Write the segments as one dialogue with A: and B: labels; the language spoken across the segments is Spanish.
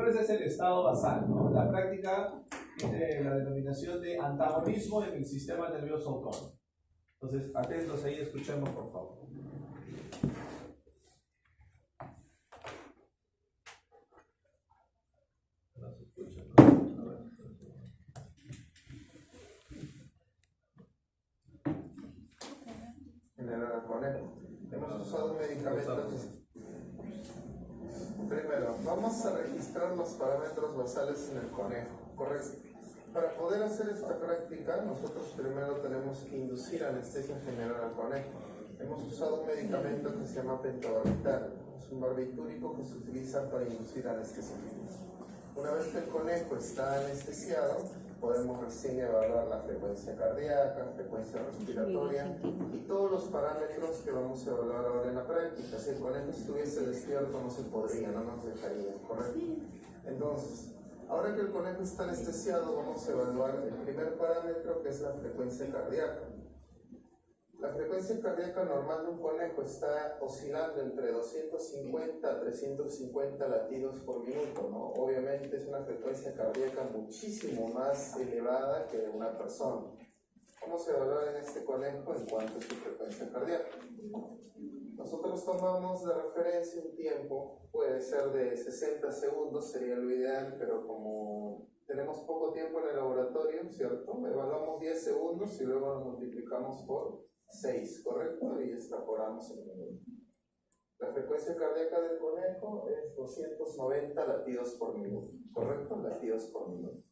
A: ese es el estado basal, ¿no? La práctica tiene la denominación de antagonismo en el sistema nervioso autónomo. Entonces, atentos ahí, escuchemos por favor. No se escucha, ¿no? A ver.
B: Generar al conejo. Hemos usado medicamentos. Primero, vamos a registrar los parámetros basales en el conejo, ¿correcto? Para poder hacer esta práctica, nosotros primero tenemos que inducir anestesia general al conejo. Hemos usado un medicamento que se llama pentobarbital. Es un barbitúrico que se utiliza para inducir anestesia general. Una vez que el conejo está anestesiado, podemos recién evaluar la frecuencia cardíaca, frecuencia respiratoria y todos los parámetros que vamos a evaluar ahora en la práctica. Si el conejo estuviese despierto no se podría, no nos dejaría, ¿correcto? Entonces, ahora que el conejo está anestesiado, vamos a evaluar el primer parámetro, que es la frecuencia cardíaca. La frecuencia cardíaca normal de un conejo está oscilando entre 250 a 350 latidos por minuto, ¿no? Obviamente es una frecuencia cardíaca muchísimo más elevada que de una persona. Vamos a evaluar en este conejo en cuanto a su frecuencia cardíaca. Nosotros tomamos de referencia un tiempo, puede ser de 60 segundos, sería lo ideal, pero como tenemos poco tiempo en el laboratorio, ¿cierto? Evaluamos 10 segundos y luego lo multiplicamos por 6, ¿correcto? Y extrapolamos el número. La frecuencia cardíaca del conejo es 290 latidos por minuto, ¿correcto? Latidos por minuto.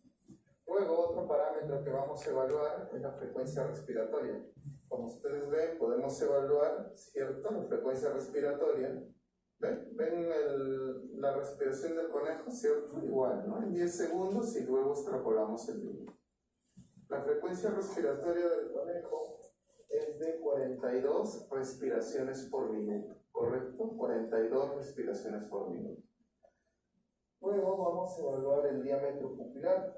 B: Luego, otro parámetro que vamos a evaluar es la frecuencia respiratoria. Como ustedes ven, podemos evaluar, ¿cierto?, la frecuencia respiratoria. ¿Ven la respiración del conejo? ¿Cierto? Igual, ¿no? En 10 segundos y luego extrapolamos el número. La frecuencia respiratoria del conejo es de 42 respiraciones por minuto, ¿correcto? 42 respiraciones por minuto. Luego vamos a evaluar el diámetro pupilar.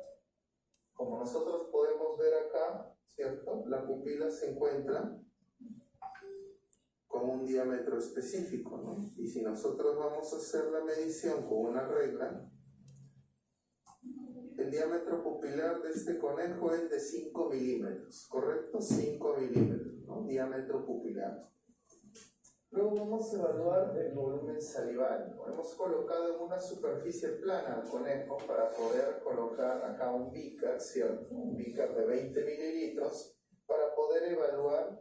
B: Como nosotros podemos ver acá, ¿cierto? La pupila se encuentra con un diámetro específico, ¿no? Y si nosotros vamos a hacer la medición con una regla, el diámetro pupilar de este conejo es de 5 milímetros, ¿correcto? 5 milímetros, ¿no? Diámetro pupilar. Luego vamos a evaluar el volumen salival, ¿no? Hemos colocado en una superficie plana al conejo para poder colocar acá un beaker, ¿cierto? Un beaker de 20 mililitros para poder evaluar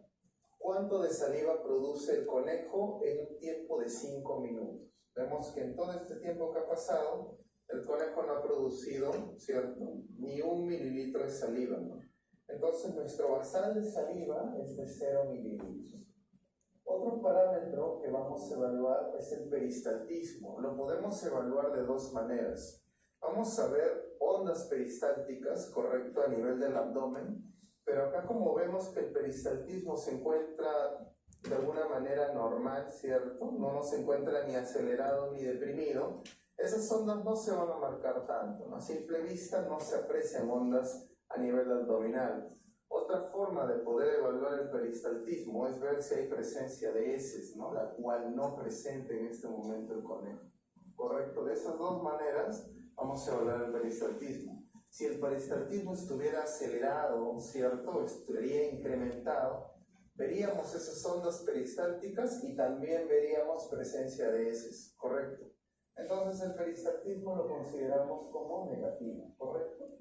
B: cuánto de saliva produce el conejo en un tiempo de 5 minutos. Vemos que en todo este tiempo que ha pasado, el conejo no ha producido, ¿cierto?, ni 1 mililitro de saliva, ¿no? Entonces nuestro basal de saliva es de 0 mililitros. Otro parámetro que vamos a evaluar es el peristaltismo. Lo podemos evaluar de dos maneras. Vamos a ver ondas peristálticas, correcto, a nivel del abdomen, pero acá como vemos que el peristaltismo se encuentra de alguna manera normal, ¿cierto? No se encuentra ni acelerado ni deprimido. Esas ondas no se van a marcar tanto, ¿no? A simple vista no se aprecian ondas a nivel abdominal. Otra forma de poder evaluar el peristaltismo es ver si hay presencia de heces, ¿no? La cual no presente en este momento el conejo. ¿Correcto? De esas dos maneras vamos a evaluar el peristaltismo. Si el peristaltismo estuviera acelerado, ¿cierto?, estaría incrementado, veríamos esas ondas peristálticas y también veríamos presencia de heces, ¿correcto? Entonces el peristaltismo lo consideramos como negativo, ¿correcto?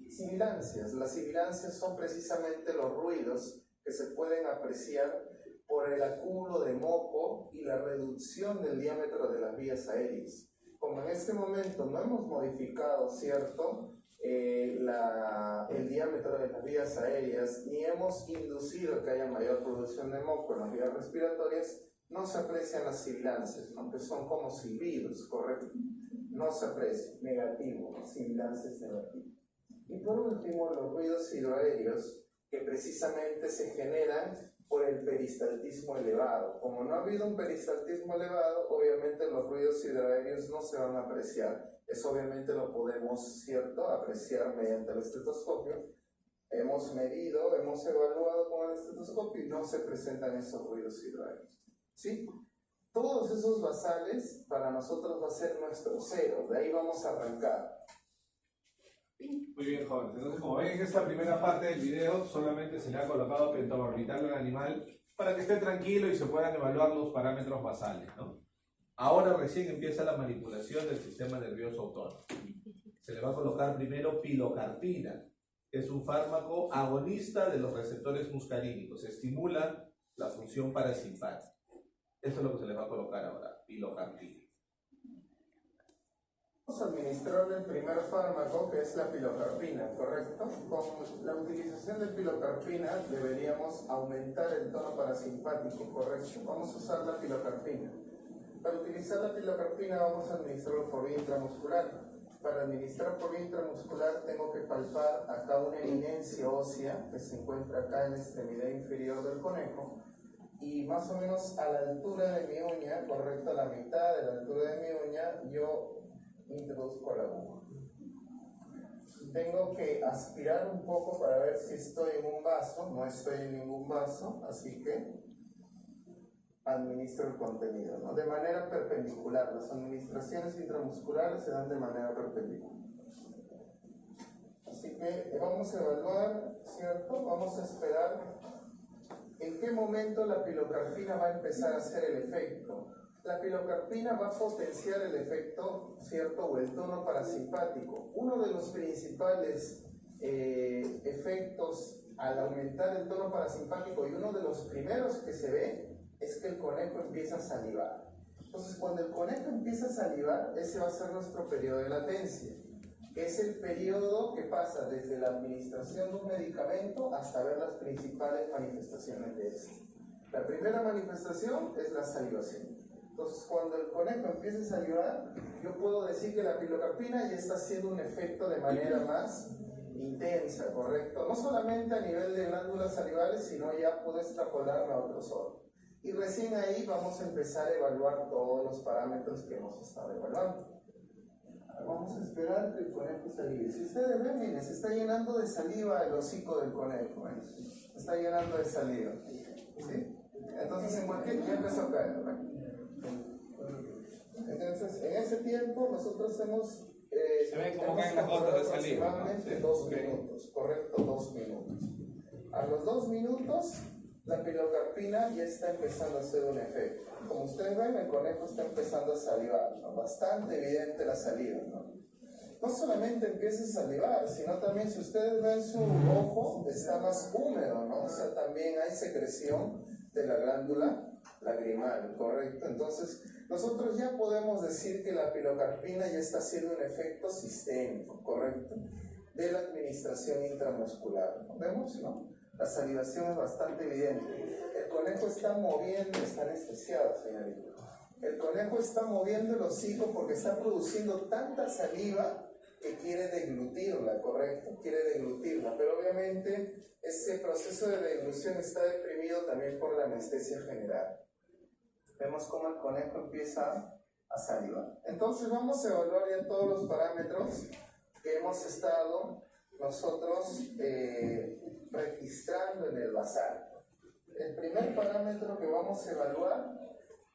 B: Sibilancias. Las sibilancias son precisamente los ruidos que se pueden apreciar por el acúmulo de moco y la reducción del diámetro de las vías aéreas. Como en este momento no hemos modificado, ¿cierto?, el diámetro de las vías aéreas, ni hemos inducido que haya mayor producción de moco en las vías respiratorias, no se aprecian las sibilancias, ¿no?, que son como silbidos, ¿correcto? No se aprecian, negativo, sibilancias negativas. Y por último, los ruidos hidroaéreos, que precisamente se generan por el peristaltismo elevado. Como no ha habido un peristaltismo elevado, obviamente los ruidos hidroaéreos no se van a apreciar. Eso obviamente lo podemos, ¿cierto?, apreciar mediante el estetoscopio. Hemos medido, hemos evaluado con el estetoscopio y no se presentan esos ruidos hidroaéreos, ¿sí? Todos esos basales para nosotros va a ser nuestro cero, de ahí vamos a arrancar.
A: Muy bien, jóvenes. Entonces, como ven en esta primera parte del video, solamente se le ha colocado pentobarbital al animal para que esté tranquilo y se puedan evaluar los parámetros basales, ¿no? Ahora recién empieza la manipulación del sistema nervioso autónomo. Se le va a colocar primero pilocarpina, que es un fármaco agonista de los receptores muscarínicos. Estimula la función parasimpática. Eso es lo que se le va a colocar ahora, pilocarpina.
B: Vamos a administrar el primer fármaco, que es la pilocarpina, ¿correcto? Con la utilización de pilocarpina deberíamos aumentar el tono parasimpático, ¿correcto? Vamos a usar la pilocarpina. Para utilizar la pilocarpina vamos a administrarlo por vía intramuscular. Para administrar por vía intramuscular tengo que palpar acá una eminencia ósea que se encuentra acá en la extremidad inferior del conejo, y más o menos a la altura de mi uña, correcto, a la mitad de la altura de mi uña, yo introduzco la aguja. Tengo que aspirar un poco para ver si estoy en un vaso. No estoy en ningún vaso, así que administro el contenido, ¿no? De manera perpendicular. Las administraciones intramusculares se dan de manera perpendicular. Así que vamos a evaluar, ¿cierto? Vamos a esperar en qué momento la pilocarpina va a empezar a hacer el efecto. La pilocarpina va a potenciar el efecto, ¿cierto? O el tono parasimpático. Uno de los principales efectos al aumentar el tono parasimpático, y uno de los primeros que se ve, es que el conejo empieza a salivar. Entonces, cuando el conejo empieza a salivar, ese va a ser nuestro periodo de latencia, que es el periodo que pasa desde la administración de un medicamento hasta ver las principales manifestaciones de este. La primera manifestación es la salivación. Entonces, cuando el conejo empieza a salivar, yo puedo decir que la pilocarpina ya está haciendo un efecto de manera más intensa, ¿correcto? No solamente a nivel de glándulas salivales, sino ya puedo extrapolarme a otros órganos. Y recién ahí vamos a empezar a evaluar todos los parámetros que hemos estado evaluando. Vamos a esperar que el conejo salive. Si ustedes ven, miren, se está llenando de saliva el hocico del conejo, ¿eh? Se está llenando de saliva, ¿sí? Entonces, en cualquier ya empezó a caer, ¿verdad? Entonces, en ese tiempo nosotros hemos
A: se ven como caen las gotas de saliva, ¿no?
B: aproximadamente
A: Sí.
B: 2 minutos, correcto, 2 minutos. A los 2 minutos, la pilocarpina ya está empezando a hacer un efecto. Como ustedes ven, el conejo está empezando a salivar, ¿no? Bastante evidente la saliva, ¿no? No solamente empieza a salivar, sino también, si ustedes ven su ojo, está más húmedo, ¿no? O sea, también hay secreción de la glándula lagrimal, ¿correcto? Entonces, nosotros ya podemos decir que la pilocarpina ya está haciendo un efecto sistémico, ¿correcto? De la administración intramuscular, ¿no? ¿Vemos, no? La salivación es bastante evidente. El conejo está moviendo, está anestesiado, señorita. El conejo está moviendo el hocico porque está produciendo tanta saliva que quiere deglutirla, ¿correcto? Quiere deglutirla, pero obviamente ese proceso de deglución está deprimido también por la anestesia general. Vemos cómo el conejo empieza a salivar. Entonces vamos a evaluar ya todos los parámetros que hemos estado nosotros registrando en el basal. El primer parámetro que vamos a evaluar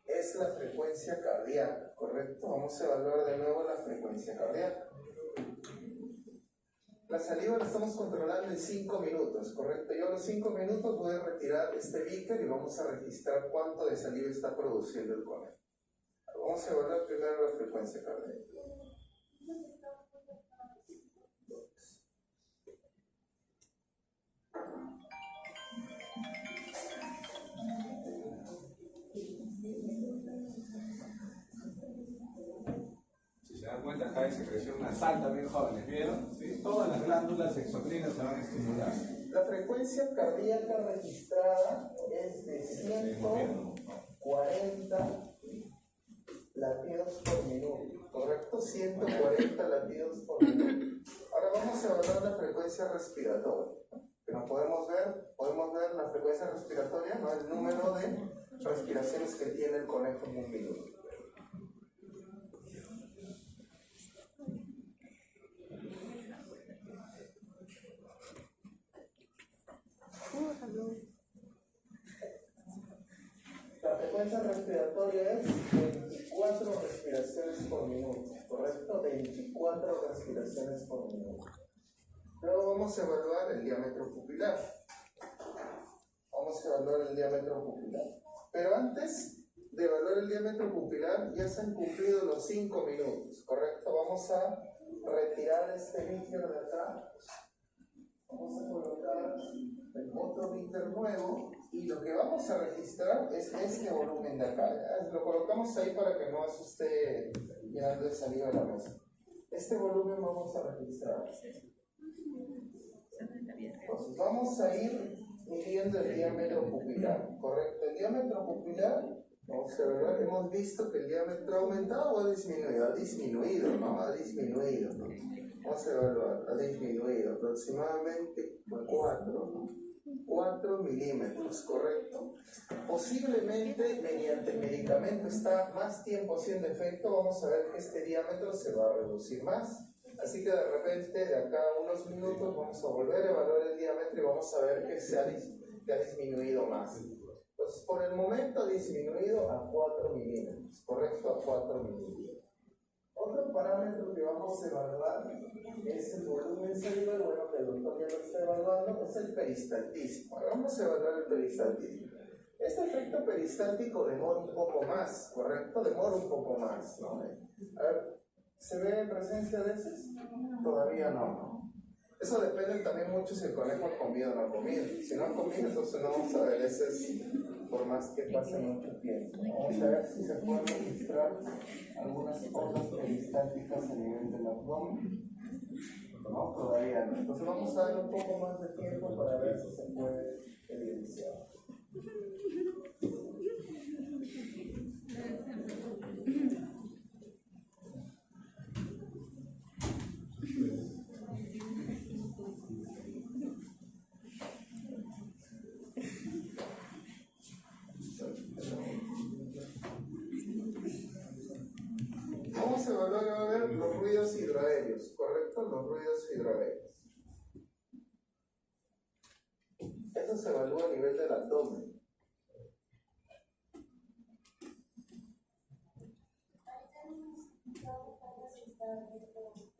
B: es la frecuencia cardíaca, ¿correcto? Vamos a evaluar de nuevo la frecuencia cardíaca. La saliva la estamos controlando en 5 minutos, ¿correcto? Yo a los 5 minutos voy a retirar este beaker y vamos a registrar cuánto de saliva está produciendo el conejo. Vamos a evaluar primero la frecuencia cardíaca.
A: Se dan cuenta, acá hay secreción nasal también, jóvenes, ¿vieron? ¿Sí? Todas las glándulas exocrinas se van a estimular.
B: La frecuencia cardíaca registrada es de 140 latidos por minuto, ¿correcto? 140 latidos por minuto. Ahora vamos a evaluar la frecuencia respiratoria. Como podemos ver la frecuencia respiratoria, ¿no? El número de respiraciones que tiene el conejo en un minuto. La frecuencia respiratoria respiratoria es 24 respiraciones por minuto, ¿correcto? 24 respiraciones por minuto. Luego vamos a evaluar el diámetro pupilar. Vamos a evaluar el diámetro pupilar. Pero antes de evaluar el diámetro pupilar, ya se han cumplido los 5 minutos, ¿correcto? Vamos a retirar este beaker de acá. Vamos a colocar el otro beaker nuevo y lo que vamos a registrar es este volumen de acá. ¿Ya? Lo colocamos ahí para que no asuste llenando el saliva de la mesa. Este volumen vamos a registrar. Entonces vamos a ir midiendo el diámetro pupilar, ¿correcto? El diámetro pupilar, vamos a ver, hemos visto que el diámetro ha aumentado o ha disminuido. Ha disminuido, ¿no? Ha disminuido, ¿no? Vamos a evaluar, ha disminuido aproximadamente 4 milímetros, ¿correcto? Posiblemente mediante el medicamento está más tiempo haciendo efecto, vamos a ver que este diámetro se va a reducir más. Así que de repente, de acá a unos minutos, vamos a volver a evaluar el diámetro y vamos a ver que ha disminuido más. Entonces, por el momento ha disminuido a 4 milímetros, ¿correcto? A 4 milímetros. Otro parámetro que vamos a evaluar es el volumen salival, bueno, que el doctor ya lo está evaluando, es el peristaltismo. Ahora vamos a evaluar el peristaltismo. Este efecto peristáltico demora un poco más, ¿correcto? Demora un poco más, ¿no? A ver, ¿se ve presencia de heces? Todavía no, ¿no? Eso depende también mucho si el conejo ha comido o no ha comido. Si no ha comido, entonces no vamos a ver heces por más que pase mucho tiempo. Vamos a ver si se pueden registrar algunas ondas peristálticas a nivel del abdomen. No, todavía no. Entonces vamos a dar un poco más de tiempo para ver si se puede evidenciar. Vamos a evaluar ahora los ruidos hidroaéreos, ¿correcto? Los ruidos hidroaéreos. Eso se evalúa a nivel del abdomen.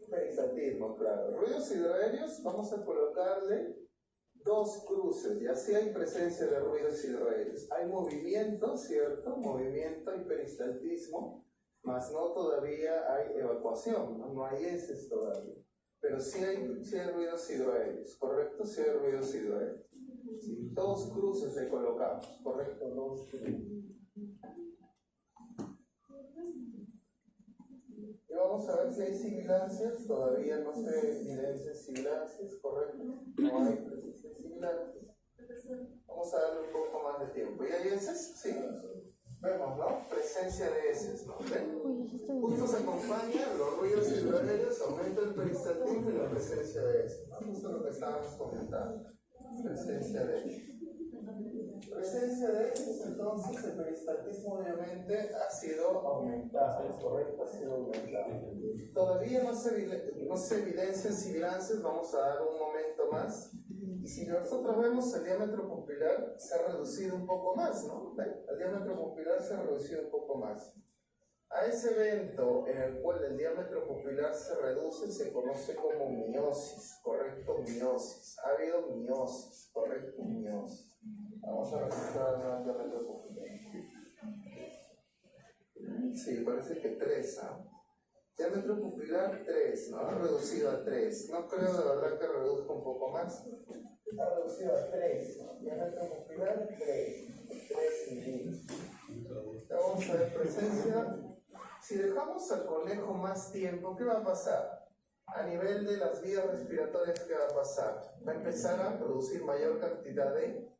B: Peristaltismo, claro. Ruidos hidroaéreos, vamos a colocarle 2 cruces, y así hay presencia de ruidos hidroaéreos. Hay movimiento, ¿cierto? Movimiento y peristaltismo, mas no todavía hay evacuación, no hay heces todavía. Pero sí hay ruidos hidroaéreos, ¿correcto? Sí hay ruidos hidroaéreos. Sí, 2 cruces le colocamos, ¿correcto? 2 cruces. Y vamos a ver si hay sibilancias, todavía no se evidencian sibilancias, ¿correcto? No hay presencia de sibilancias. Vamos a darle un poco más de tiempo. ¿Y hay heces? Sí. Vemos, ¿no? Presencia de heces, ¿no? ¿Ven? Justo se acompaña los ruidos hidroaéreos, aumenta el peristaltismo y la presencia de heces, ¿no? Justo lo que estábamos comentando. Presencia de heces. Presencia de heces, entonces el peristaltismo obviamente ha sido aumentado, ¿correcto? Ha sido aumentado. Todavía no se evidencian sibilancias, vamos a dar un momento más. Y si nosotros vemos el diámetro pupilar se ha reducido un poco más, ¿no? ¿Ven? El diámetro pupilar se ha reducido un poco más. A ese evento en el cual el diámetro pupilar se reduce se conoce como miosis, ¿correcto? Miosis. Ha habido miosis, ¿correcto? Miosis. Vamos a registrar el diámetro pupilar. Sí, parece que 3, ¿ah? Diámetro pupilar 3, ¿no? Ha reducido a 3. No creo de verdad que reduzca un poco más. Ha reducido a 3, ¿no? Diámetro pupilar 3 milímetros. Vamos a ver presencia. Si dejamos al conejo más tiempo, ¿qué va a pasar? A nivel de las vías respiratorias, ¿qué va a pasar? Va a empezar a producir mayor cantidad de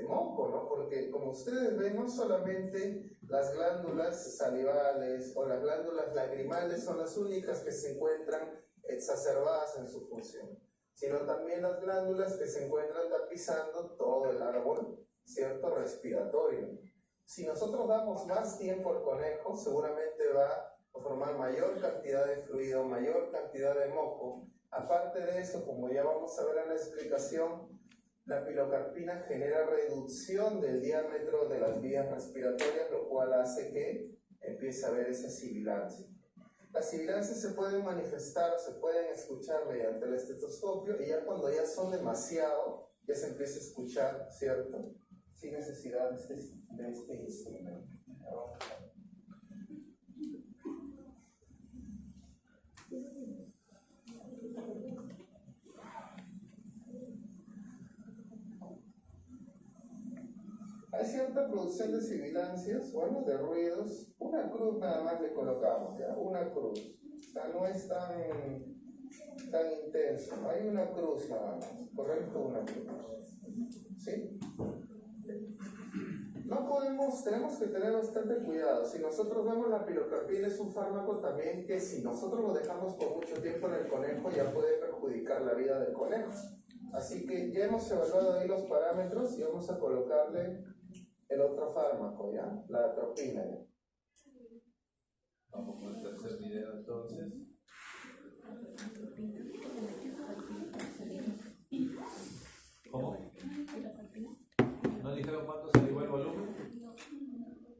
B: moco, ¿no? Porque como ustedes ven, no solamente las glándulas salivales o las glándulas lagrimales son las únicas que se encuentran exacerbadas en su función, sino también las glándulas que se encuentran tapizando todo el árbol, ¿cierto? Respiratorio. Si nosotros damos más tiempo al conejo, seguramente va a formar mayor cantidad de fluido, mayor cantidad de moco. Aparte de eso, como ya vamos a ver en la explicación, La pilocarpina genera reducción del diámetro de las vías respiratorias, lo cual hace que empiece a haber esa sibilancia. Las sibilancias se pueden manifestar o se pueden escuchar mediante el estetoscopio, y ya cuando ya son demasiado, ya se empieza a escuchar, ¿cierto? Sin necesidad de este instrumento. Hay cierta producción de sibilancias, bueno, de ruidos. Una cruz nada más le colocamos, ¿ya? Una cruz. O sea, no es tan intenso. Hay una cruz nada más, ¿correcto? Una cruz. ¿Sí? No podemos, tenemos que tener bastante cuidado. Si nosotros vemos la pilocarpina, es un fármaco también que si nosotros lo dejamos por mucho tiempo en el conejo, ya puede perjudicar la vida del conejo. Así que ya hemos evaluado ahí los parámetros y vamos a colocarle el otro fármaco, ¿ya? La atropina, ¿ya?
A: Vamos con el tercer video entonces. ¿Cómo? ¿No dijeron cuánto salió el volumen?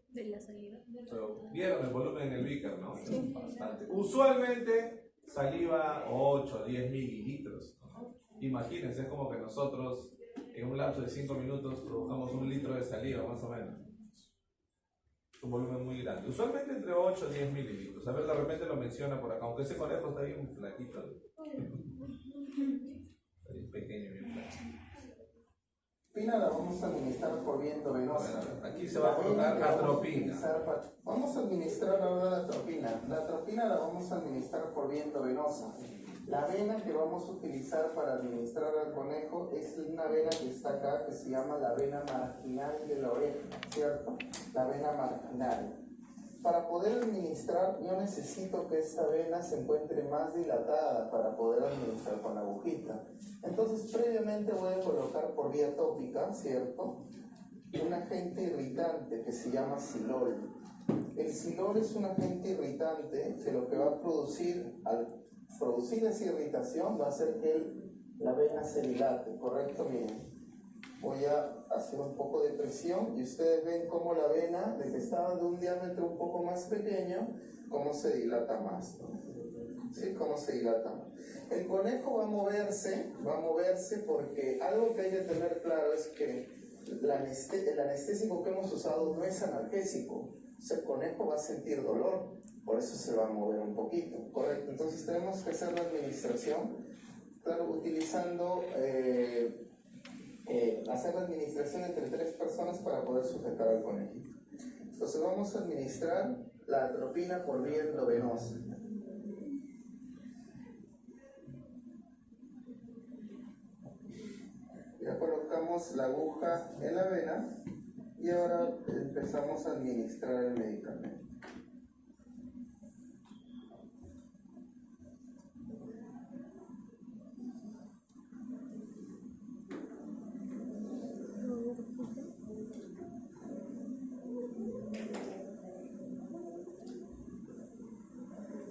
C: De la salida.
A: Pero vieron el volumen en el beaker, ¿no? Sí. Bastante. Usualmente saliva 8 o 10 mililitros, ¿no? Imagínense, es como que nosotros en un lapso de 5 minutos produjamos 1 litro de saliva, más o menos. Es un volumen muy grande. Usualmente entre 8 y 10 mililitros. A ver, de repente lo menciona por acá, aunque ese conejo está bien flaquito. Está bien pequeño, bien flaquito.
B: Atropina la vamos a administrar por vía endovenosa.
A: Aquí se va a colocar atropina.
B: Vamos a administrar ahora la atropina. La atropina la vamos a administrar por vía endovenosa. La vena que vamos a utilizar para administrar al conejo es una vena que está acá, que se llama la vena marginal de la oreja, ¿cierto? La vena marginal. Para poder administrar, yo necesito que esta vena se encuentre más dilatada para poder administrar con la agujita. Entonces, previamente voy a colocar por vía tópica, ¿cierto?, un agente irritante que se llama silol. El silol es un agente irritante que lo que va a producir, al producir esa irritación, va a hacer que la vena se dilate, ¿correcto? Miren, voy a hacer un poco de presión y ustedes ven cómo la vena, de que estaba de un diámetro un poco más pequeño, cómo se dilata más, ¿no? ¿Sí? Cómo se dilata más. El conejo va a moverse porque algo que hay que tener claro es que el anestésico que hemos usado no es analgésico. O sea, el conejo va a sentir dolor, por eso se va a mover un poquito, ¿correcto? Entonces tenemos que hacer la administración, claro, utilizando, hacer la administración entre 3 personas para poder sujetar al conejito. Entonces vamos a administrar la atropina por vía endovenosa. Ya colocamos la aguja en la vena y ahora empezamos a administrar el medicamento.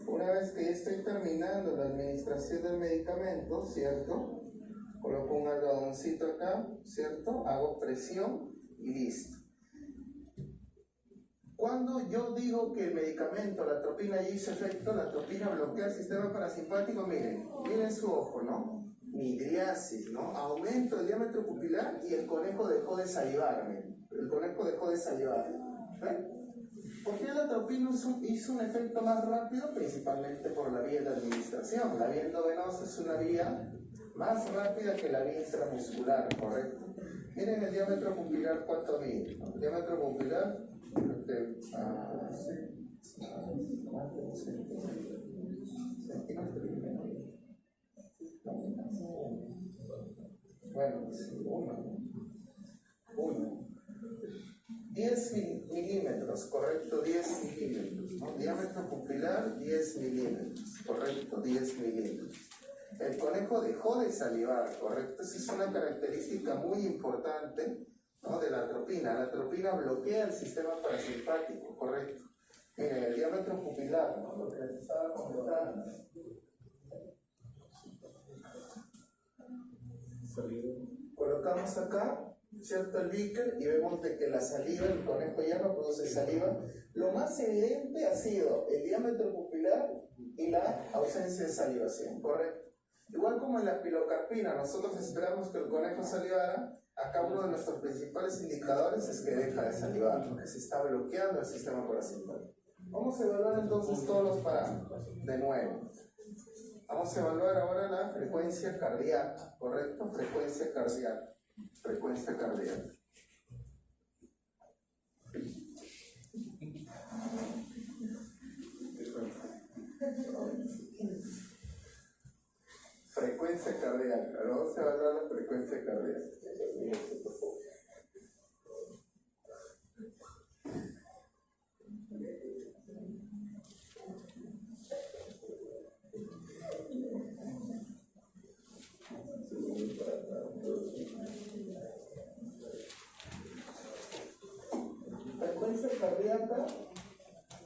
B: Una vez que ya estoy terminando la administración del medicamento, ¿cierto? Coloco un algodoncito acá, ¿cierto? Hago presión y listo. Cuando yo digo que el medicamento, la atropina, ya hizo efecto, la atropina bloquea el sistema parasimpático, miren su ojo, ¿no? Midriasis, ¿no? Aumento del diámetro pupilar y el conejo dejó de salivar, miren. El conejo dejó de salivar. ¿Ven? ¿Por qué la atropina hizo un efecto más rápido? Principalmente por la vía de administración. La vía endovenosa es una vía más rápida que la vía intramuscular, ¿correcto? Miren el diámetro pupilar, ¿cuánto mide? El diámetro pupilar, bueno, uno. 10 milímetros, correcto, 10 milímetros, ¿no? Diámetro pupilar, 10 milímetros, correcto, 10 milímetros. El conejo dejó de salivar, correcto, esa es una característica muy importante, ¿no?, de la atropina. La atropina bloquea el sistema parasimpático, correcto. Miren, el diámetro pupilar, ¿no?, lo que les estaba comentando. Colocamos estamos acá, ¿cierto? El beaker, y vemos de que la saliva, el conejo ya no produce saliva. Lo más evidente ha sido el diámetro pupilar y la ausencia de salivación, ¿correcto? Igual como en la pilocarpina, nosotros esperamos que el conejo salivara. Acá uno de nuestros principales indicadores es que deja de salivar, porque se está bloqueando el sistema parasimpático. Vamos a evaluar entonces todos los parámetros, de nuevo. Vamos a evaluar ahora la frecuencia cardíaca, ¿correcto? Frecuencia cardíaca. Frecuencia cardíaca. Frecuencia cardíaca. Vamos a evaluar la frecuencia cardíaca. Frecuencia cardíaca,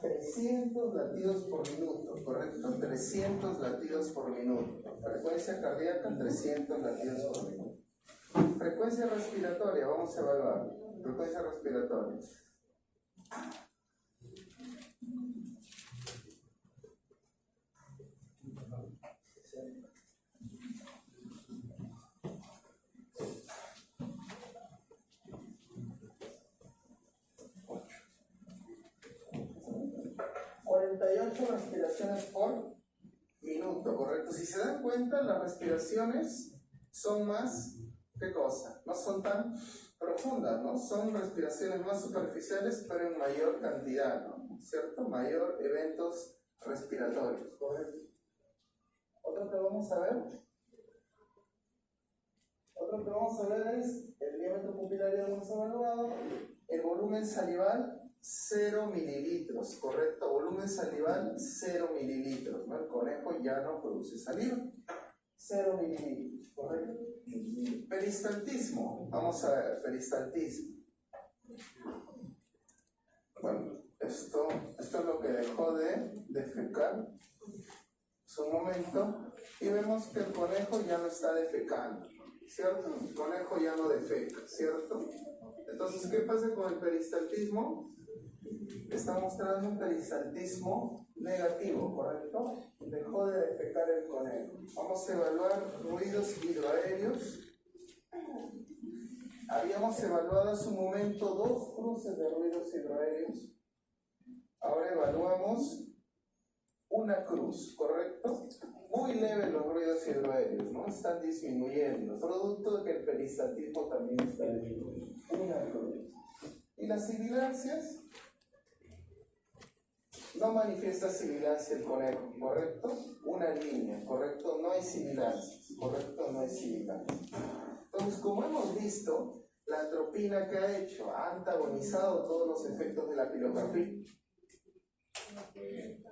B: 300 latidos por minuto, ¿correcto? 300 latidos por minuto. Frecuencia cardíaca, 300 latidos por minuto. Frecuencia respiratoria, vamos a evaluar. Frecuencia respiratoria. Respiraciones por minuto, ¿correcto? Si se dan cuenta, las respiraciones son más, ¿qué cosa? No son tan profundas, ¿no? Son respiraciones más superficiales, pero en mayor cantidad, ¿no? ¿Cierto? Mayor eventos respiratorios, ¿correcto? Otro que vamos a ver. Otro que vamos a ver es el diámetro pupilar, ya lo hemos evaluado, el volumen salival, 0 mililitros, ¿correcto? Volumen salival, 0 mililitros, ¿no? El conejo ya no produce saliva. 0 mililitros, ¿correcto? Peristaltismo, vamos a ver, peristaltismo. Bueno, esto es lo que dejó de defecar su momento, y vemos que el conejo ya no está defecando, ¿cierto? El conejo ya no defeca, ¿cierto? Entonces, ¿qué pasa con el peristaltismo? Está mostrando un peristaltismo negativo, ¿correcto? Dejó de defecar el conejo. Vamos a evaluar ruidos hidroaéreos. Habíamos evaluado hace un momento 2 cruces de ruidos hidroaéreos. Ahora evaluamos una cruz, ¿correcto? Muy leve los ruidos hidroaéreos, ¿no? Están disminuyendo, producto de que el peristaltismo también está disminuyendo. Una cruz. Y las sibilancias, no manifiesta sibilancia el conejo, ¿correcto? Una línea, ¿correcto? No hay sibilancias, ¿correcto? No hay sibilancias. Entonces, como hemos visto, la atropina que ha hecho ha antagonizado todos los efectos de la pilocarpina.
A: Bien,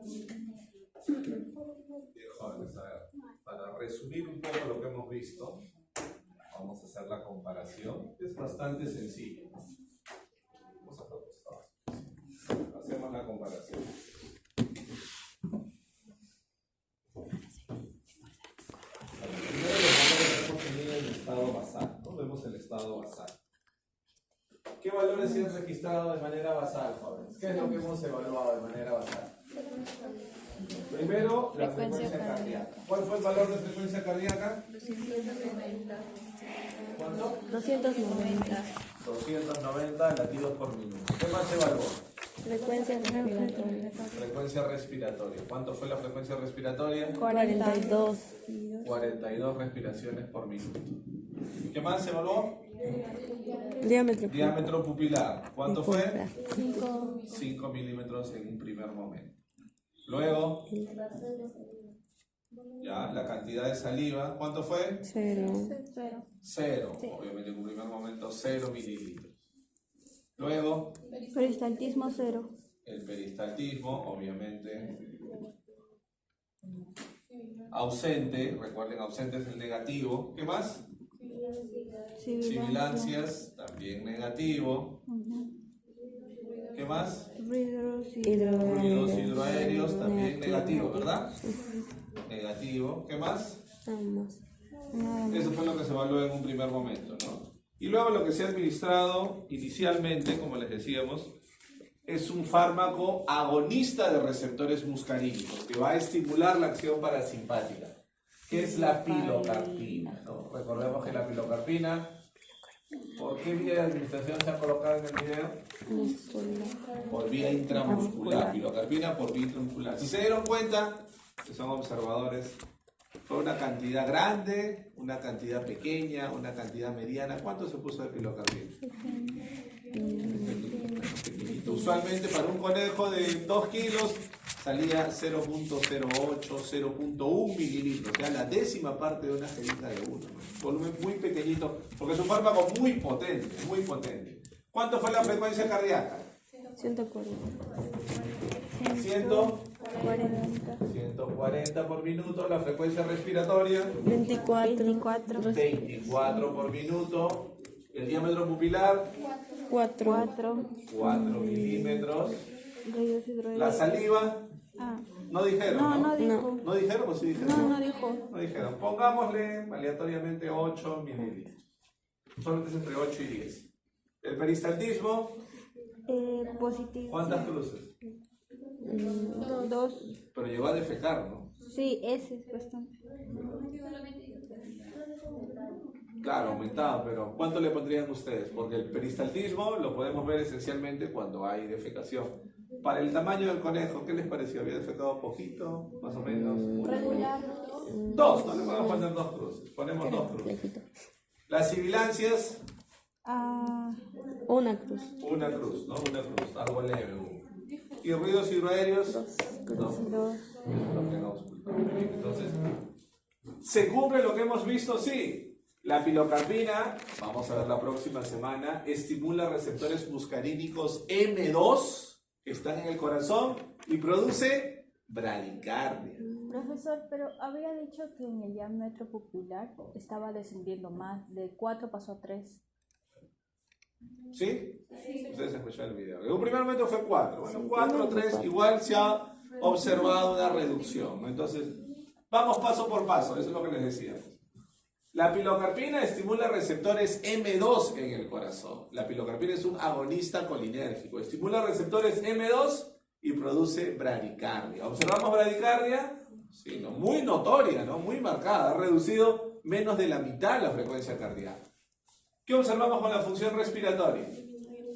A: jóvenes, a ver, para resumir un poco lo que hemos visto, vamos a hacer la comparación. Es bastante sencillo. Vamos a proposar. Hacemos la comparación. Primero los valores hemos tenido en estado basal, ¿no? Vemos el estado basal. ¿Qué valores se han registrado de manera basal, jóvenes? ¿Qué es lo que hemos evaluado de manera basal? Primero, la frecuencia cardíaca. ¿Cuál fue el valor de frecuencia cardíaca?
C: 290.
A: ¿Cuánto?
C: 290.
A: 290 latidos por minuto. ¿Qué más se evaluó?
C: Frecuencia respiratoria.
A: Frecuencia respiratoria. ¿Cuánto fue la frecuencia respiratoria?
C: 42.
A: 42 respiraciones por minuto. ¿Qué más se evaluó?
C: Diámetro.
A: Diámetro pupilar. ¿Cuánto fue?
C: 5.
A: 5 milímetros en un primer momento. Luego, ya, la cantidad de saliva. ¿Cuánto fue?
C: 0.
A: 0. Obviamente en un primer momento 0 mililitros. Luego,
C: Peristaltismo 0.
A: el peristaltismo, obviamente ausente. Recuerden, ausente es el negativo. ¿Qué más? Sibilancias, también negativo. ¿Qué más? Ruidos hidroaéreos, también negativo, ¿verdad? Negativo. ¿Qué más? Eso fue lo que se evaluó en un primer momento, ¿no? Y luego lo que se ha administrado inicialmente, como les decíamos, es un fármaco agonista de receptores muscarínicos que va a estimular la acción parasimpática, que es la pilocarpina, ¿no? Recordemos que la pilocarpina, ¿por qué vía de administración se ha colocado en el video? Por vía intramuscular, pilocarpina por vía intramuscular. Si se dieron cuenta, que son observadores, fue una cantidad grande, una cantidad pequeña, una cantidad mediana. ¿Cuánto se puso de pilocarpina? Pequeñito. Usualmente para un conejo de 2 kilos salía 0.08, 0.1 mililitros, o sea, la décima parte de una jeringa de uno, ¿no? Volumen muy pequeñito, porque es un fármaco muy potente, muy potente. ¿Cuánto fue la frecuencia cardíaca?
C: 140.
A: 140 por minuto. La frecuencia respiratoria,
C: 24.
A: 24 por minuto. El diámetro pupilar,
C: 4.
A: 4 milímetros.
C: Rayos hidroeléctricos.
A: La saliva,
C: Ah,
A: no dijeron, ¿no?
C: no dijo.
A: ¿No dijeron o sí dijeron?
C: No dijo.
A: No dijeron. Pongámosle aleatoriamente 8 mililitros. Solamente es entre 8 y 10. El peristaltismo,
C: Positivo.
A: ¿cuántas cruces?
C: 2.
A: Pero llegó a defecar, ¿no?
C: Sí, ese es bastante.
A: Claro, aumentado, pero ¿cuánto le pondrían ustedes? Porque el peristaltismo lo podemos ver esencialmente cuando hay defecación. Para el tamaño del conejo, ¿qué les pareció? ¿Había defecado poquito, más o menos?
C: Regular.
A: 2, no le podemos poner 2 cruces, ponemos 2 cruces. Las sibilancias,
C: Una cruz.
A: una cruz, ¿no? Una cruz, algo leve. Y ruidos hidroaéreos, 2.
C: 2.
A: Entonces, ¿se cumple lo que hemos visto? Sí. La pilocarpina, vamos a ver la próxima semana, estimula receptores muscarínicos M2 que están en el corazón y produce bradicardia.
D: Profesor, pero había dicho que en el diámetro pupilar estaba descendiendo más, de 4 pasó a 3.
A: ¿Sí? Ustedes escucharon el video. En un primer momento fue 4. Bueno, 4, 3, igual se ha observado una reducción, ¿no? Entonces, vamos paso por paso, eso es lo que les decíamos. La pilocarpina estimula receptores M2 en el corazón. La pilocarpina es un agonista colinérgico. Estimula receptores M2 y produce bradicardia. ¿Observamos bradicardia? Sí, ¿no? Muy notoria, ¿no? Muy marcada. Ha reducido menos de la mitad la frecuencia cardíaca. ¿Qué observamos con la función respiratoria?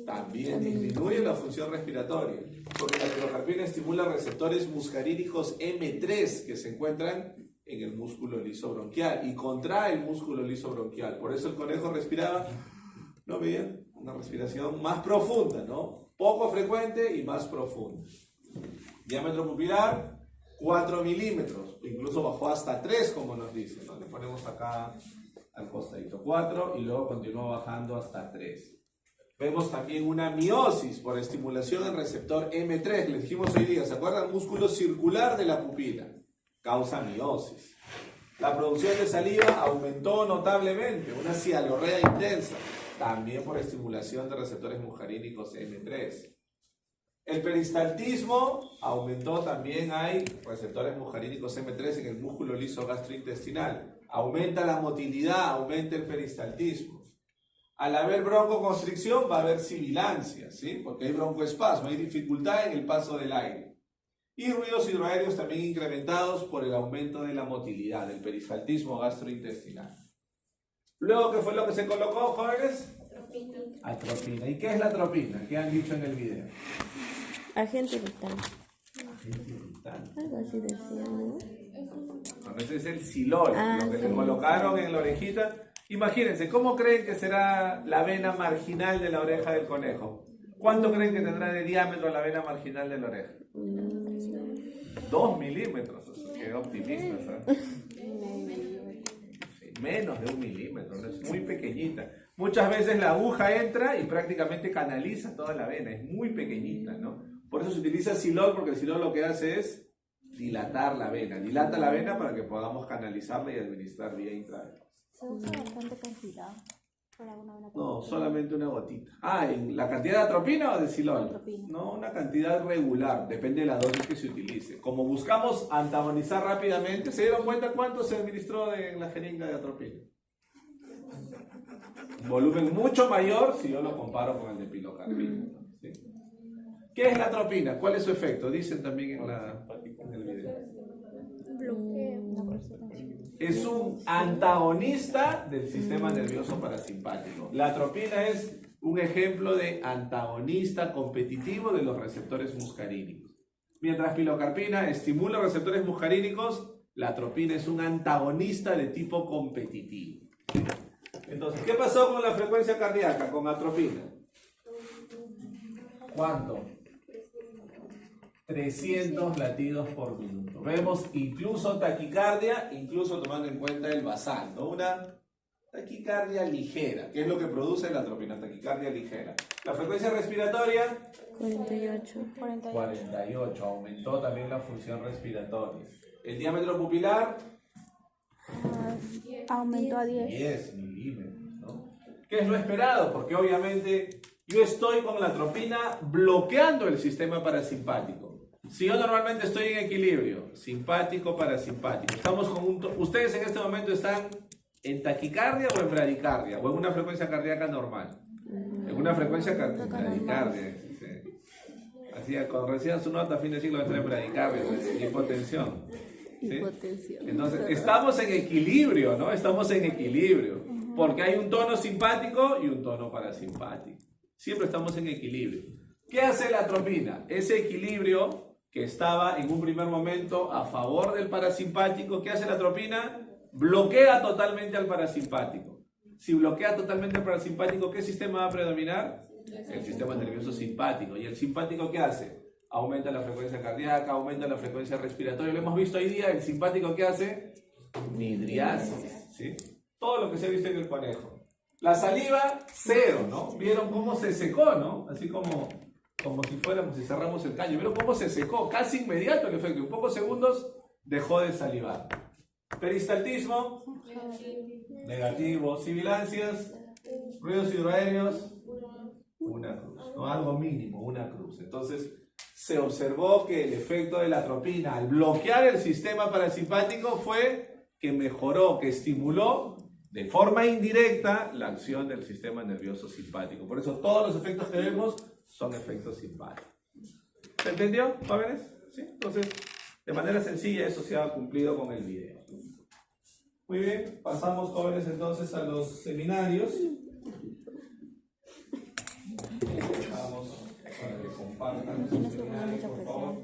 A: También disminuye la función respiratoria, porque la pilocarpina estimula receptores muscarínicos M3 que se encuentran en el músculo liso bronquial y contrae el músculo liso bronquial. Por eso el conejo respiraba, ¿no veían? Una respiración más profunda, ¿no? Poco frecuente y más profunda. Diámetro pupilar, 4 milímetros, incluso bajó hasta 3, como nos dice, ¿no? Le ponemos acá al costadito 4 y luego continúa bajando hasta 3. Vemos también una miosis por estimulación del receptor M3, les dijimos hoy día, ¿se acuerdan? Músculo circular de la pupila, causa miosis. La producción de saliva aumentó notablemente, una cialorrea intensa, también por estimulación de receptores muscarínicos M3. El peristaltismo aumentó también, hay receptores muscarínicos M3 en el músculo liso gastrointestinal. Aumenta la motilidad, aumenta el peristaltismo. Al haber broncoconstricción va a haber sibilancia, ¿sí? Porque hay broncoespasmo, hay dificultad en el paso del aire. Y ruidos hidroaéreos también incrementados por el aumento de la motilidad, del peristaltismo gastrointestinal. Luego, ¿qué fue lo que se colocó, jóvenes? Atropina. ¿Y qué es la atropina? ¿Qué han dicho en el video?
C: Agente vital.
A: Agente vital.
C: Algo así decía, ¿no?
A: Bueno, ese es el silol, lo que
C: sí.
A: le colocaron en la orejita. Imagínense, ¿cómo creen que será la vena marginal de la oreja del conejo? ¿Cuánto creen que tendrá de diámetro la vena marginal de la oreja? 2 milímetros. Qué optimistas, ¿eh? Sí, menos de 1 milímetro, ¿no? Es muy pequeñita. Muchas veces la aguja entra y prácticamente canaliza toda la vena, es muy pequeñita, ¿no? Por eso se utiliza silol, porque el silol lo que hace es dilatar la vena. Dilata la vena para que podamos canalizarla y administrar vía intravenosa.
D: Se usa bastante cantidad para una vena.
A: No, solamente una gotita. ¿En la cantidad de atropina o de silol?
D: Atropina.
A: No, una cantidad regular, depende de la dosis que se utilice. Como buscamos antagonizar rápidamente, ¿se dieron cuenta cuánto se administró en la jeringa de atropina? Un volumen mucho mayor si yo lo comparo con el de pilocarpina. ¿Sí? ¿Qué es la atropina? ¿Cuál es su efecto? Dicen también en el video. Es un antagonista del sistema nervioso parasimpático. La atropina es un ejemplo de antagonista competitivo de los receptores muscarínicos. Mientras pilocarpina estimula receptores muscarínicos, la atropina es un antagonista de tipo competitivo. Entonces, ¿qué pasó con la frecuencia cardíaca con atropina? ¿Cuánto? 300 latidos por minuto. Vemos incluso taquicardia, incluso tomando en cuenta el basal, ¿no? Una taquicardia ligera, que es lo que produce la atropina, taquicardia ligera. La frecuencia respiratoria,
C: 48.
A: 48, aumentó también la función respiratoria. El diámetro pupilar,
D: Aumentó a 10.
A: 10 milímetros, ¿no? ¿Qué es lo esperado? Porque obviamente yo estoy con la atropina bloqueando el sistema parasimpático. Si yo normalmente estoy en equilibrio, simpático, parasimpático, estamos con ustedes en este momento están en taquicardia o en bradicardia, o en una frecuencia cardíaca normal. En una frecuencia bradicardia. Así, cuando reciban su nota a fin de siglo va a estar en bradicardia, en hipotensión. ¿Sí? Entonces, estamos en equilibrio, ¿no? Estamos en equilibrio, porque hay un tono simpático y un tono parasimpático. Siempre estamos en equilibrio. ¿Qué hace la atropina? Ese equilibrio que estaba en un primer momento a favor del parasimpático, ¿qué hace la atropina? Bloquea totalmente al parasimpático. Si bloquea totalmente al parasimpático, ¿qué sistema va a predominar? El sistema nervioso simpático. ¿Y el simpático qué hace? Aumenta la frecuencia cardíaca, aumenta la frecuencia respiratoria. Lo hemos visto hoy día, el simpático ¿qué hace? Midriasis, ¿sí? Todo lo que se ha visto en el conejo. La saliva, cero, ¿no? ¿Vieron cómo se secó, no? Así como si fuéramos, si cerramos el caño. ¿Vieron cómo se secó? Casi inmediato el efecto. En pocos segundos dejó de salivar. Peristaltismo, negativo. Sibilancias, ruidos hidroaéreos, una cruz, ¿no? Algo mínimo, una cruz. Entonces, se observó que el efecto de la atropina al bloquear el sistema parasimpático fue que mejoró, que estimuló de forma indirecta la acción del sistema nervioso simpático. Por eso todos los efectos que vemos son efectos simpáticos. ¿Se entendió, jóvenes? ¿Sí? Entonces, de manera sencilla eso se ha cumplido con el video. Muy bien, pasamos, jóvenes, entonces a los seminarios. Vamos para que compartan los seminarios, por favor.